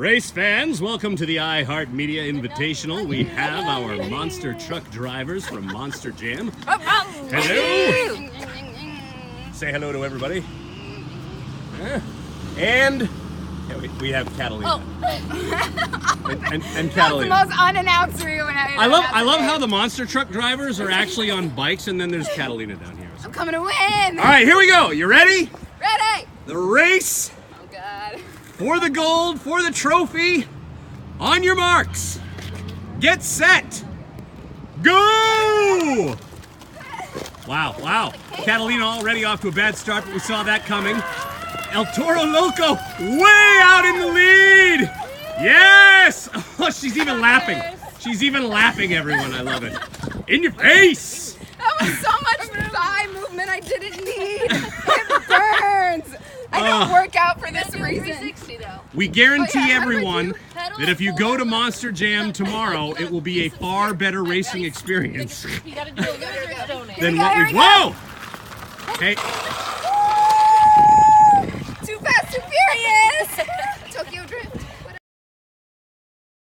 Race fans, welcome to the iHeartMedia Invitational. We have our monster truck drivers from Monster Jam. Hello! Say hello to everybody. And we have Catalina. And Catalina. That's the most unannounced reunion. I love how the monster truck drivers are actually on bikes, and then there's Catalina down here. I'm coming to win. All right, here we go. You ready? Ready. The race. Oh God. For the gold, for the trophy. On your marks. Get set. Go! Wow. Catalina already off to a bad start, but we saw that coming. El Toro Loco way out in the lead. Yes! Oh, she's even laughing. She's even laughing, everyone. I love it. In your face. That was so much thigh movement I didn't need. It burns. I don't work out for this reason. We guarantee everyone that if you go to Monster Jam tomorrow, it will be a far better racing experience than what we. Whoa! Hey.